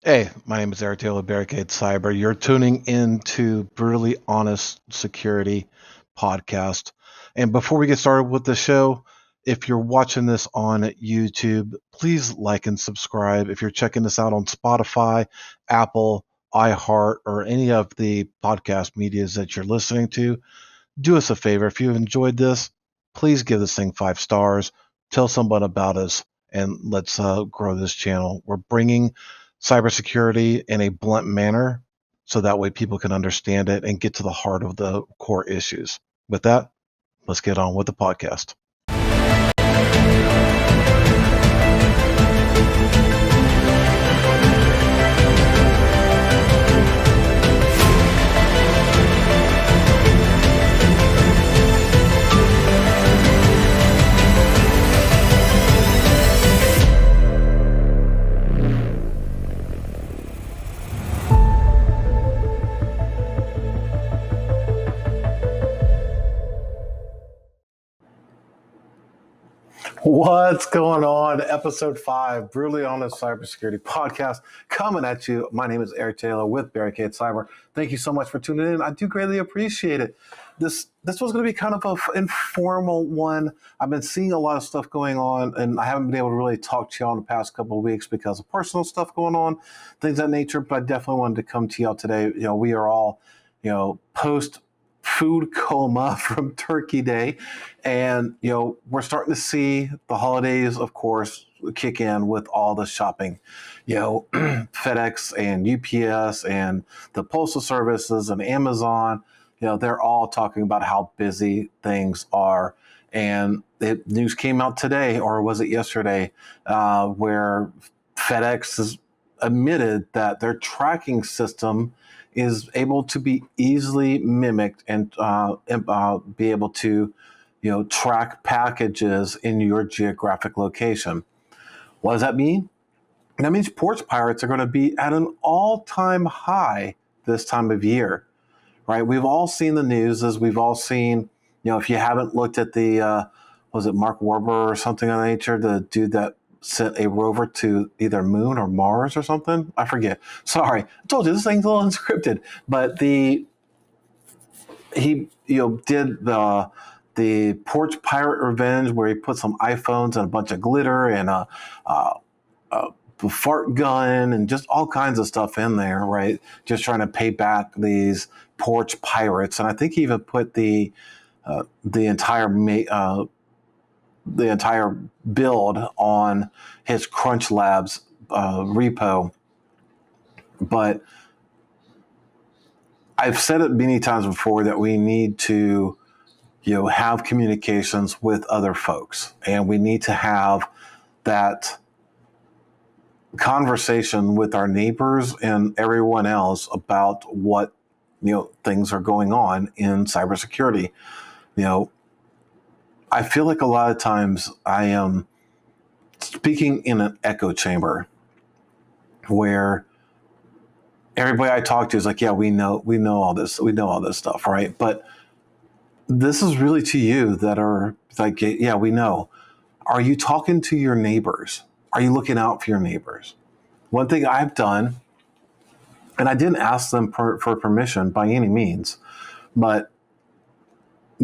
Hey, my name is Eric Taylor, Barricade Cyber. You're tuning into Brutally Honest Security Podcast. And before we get started with the show, if you're watching this on YouTube, please like and subscribe. If you're checking this out on Spotify, Apple, iHeart, or any of the podcast medias that you're listening to, do us a favor. If you enjoyed this, please give this thing 5 stars. Tell someone about us, and let's grow this channel. We're bringing cybersecurity in a blunt manner so that way people can understand it and get to the heart of the core issues. With that, let's get on with the podcast. What's going on? Episode 5, Brutally Honest Cybersecurity Podcast, coming at you. My name is Eric Taylor with Barricade Cyber. Thank you so much for tuning in. I do greatly appreciate it. This was going to be kind of an informal one. I've been seeing a lot of stuff going on, and I haven't been able to really talk to y'all in the past couple of weeks because of personal stuff going on, things of that nature. But I definitely wanted to come to y'all today. We are all, post food coma from Turkey Day. And, we're starting to see the holidays, of course, kick in with all the shopping. FedEx and UPS and the postal services and Amazon, they're all talking about how busy things are. And the news came out today, or was it yesterday, where FedEx has admitted that their tracking system is able to be easily mimicked and be able to, track packages in your geographic location. What does that mean? That means porch pirates are going to be at an all-time high this time of year, right? We've all seen the news, as we've all seen, if you haven't looked at the, was it Mark Warburg or something of that nature, the dude that sent a rover to either Moon or Mars or something? I forget. Sorry. I told you, this thing's a little unscripted. But he, did the Porch Pirate Revenge, where he put some iPhones and a bunch of glitter and a fart gun and just all kinds of stuff in there, right? Just trying to pay back these porch pirates. And I think he even put the entire build on his Crunch Labs repo. But I've said it many times before that we need to, have communications with other folks, and we need to have that conversation with our neighbors and everyone else about what, things are going on in cybersecurity. I feel like a lot of times I am speaking in an echo chamber where everybody I talk to is like, yeah, we know all this stuff, right? But this is really to you that are like, yeah, we know. Are you talking to your neighbors? Are you looking out for your neighbors? One thing I've done, and I didn't ask them for permission by any means, but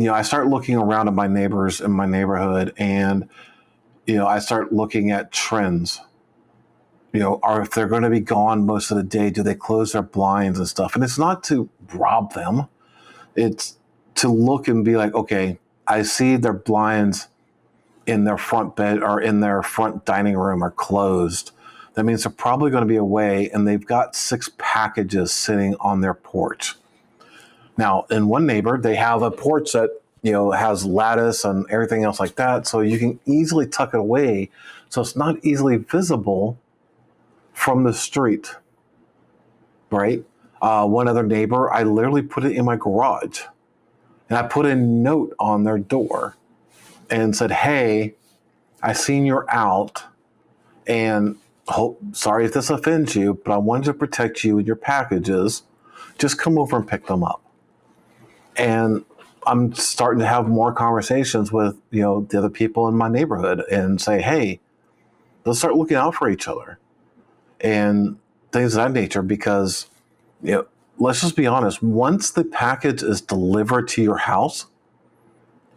I start looking around at my neighbors in my neighborhood, and I start looking at trends. Or if they're going to be gone most of the day, do they close their blinds and stuff? And it's not to rob them. It's to look and be like, okay, I see their blinds in their front bed or in their front dining room are closed. That means they're probably going to be away, and they've got 6 packages sitting on their porch. Now, in one neighbor, they have a porch that, has lattice and everything else like that, so you can easily tuck it away so it's not easily visible from the street, right? One other neighbor, I literally put it in my garage, and I put a note on their door and said, hey, I seen you're out, and sorry if this offends you, but I wanted to protect you and your packages. Just come over and pick them up. And I'm starting to have more conversations with, the other people in my neighborhood and say, hey, let's start looking out for each other. And things of that nature. Because, you know, let's just be honest. Once the package is delivered to your house,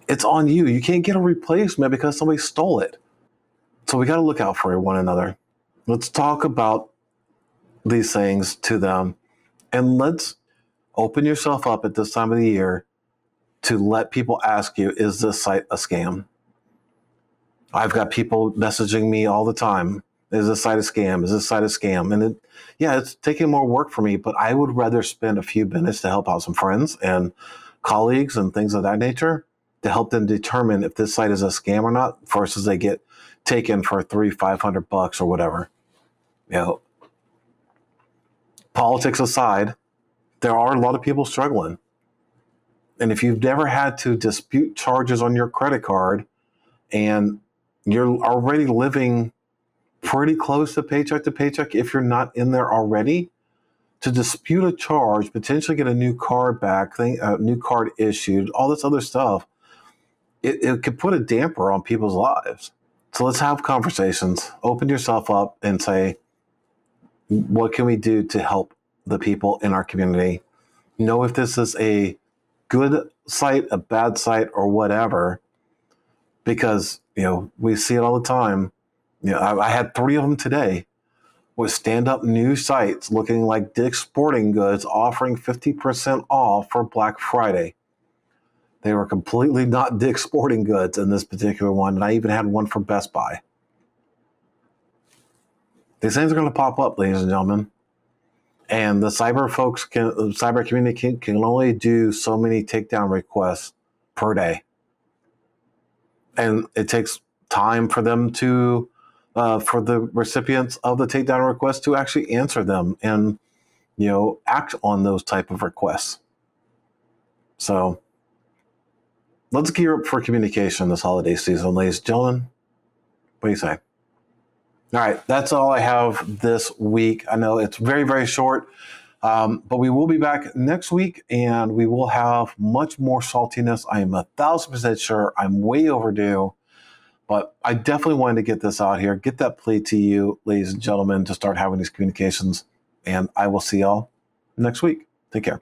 it's on you. You can't get a replacement because somebody stole it. So we got to look out for one another. Let's talk about these things to them, and let's open yourself up at this time of the year to let people ask you, is this site a scam? I've got people messaging me all the time. Is this site a scam? Is this site a scam? And it's taking more work for me, but I would rather spend a few minutes to help out some friends and colleagues and things of that nature to help them determine if this site is a scam or not, versus they get taken for $300-500 or whatever. You know, politics aside, there are a lot of people struggling. And if you've never had to dispute charges on your credit card and you're already living pretty close to paycheck, if you're not in there already, to dispute a charge, potentially get a new card back, a new card issued, all this other stuff, it could put a damper on people's lives. So let's have conversations, open yourself up and say, what can we do to help the people in our community? Know if this is a good site, a bad site, or whatever, because, you know, we see it all the time. You know, I had 3 of them today with stand-up news sites looking like Dick's Sporting Goods offering 50% off for Black Friday. They were completely not Dick's Sporting Goods in this particular one, and I even had one for Best Buy. These things are going to pop up, ladies and gentlemen. And the cyber community can only do so many takedown requests per day. And it takes time for them to, for the recipients of the takedown request to actually answer them and, you know, act on those type of requests. So let's gear up for communication this holiday season, ladies and gentlemen. What do you say? All right, that's all I have this week. I know it's very, very short, but we will be back next week, and we will have much more saltiness. I am 1,000% sure. I'm way overdue, but I definitely wanted to get this out here, get that plea to you, ladies and gentlemen, to start having these communications. And I will see y'all next week. Take care.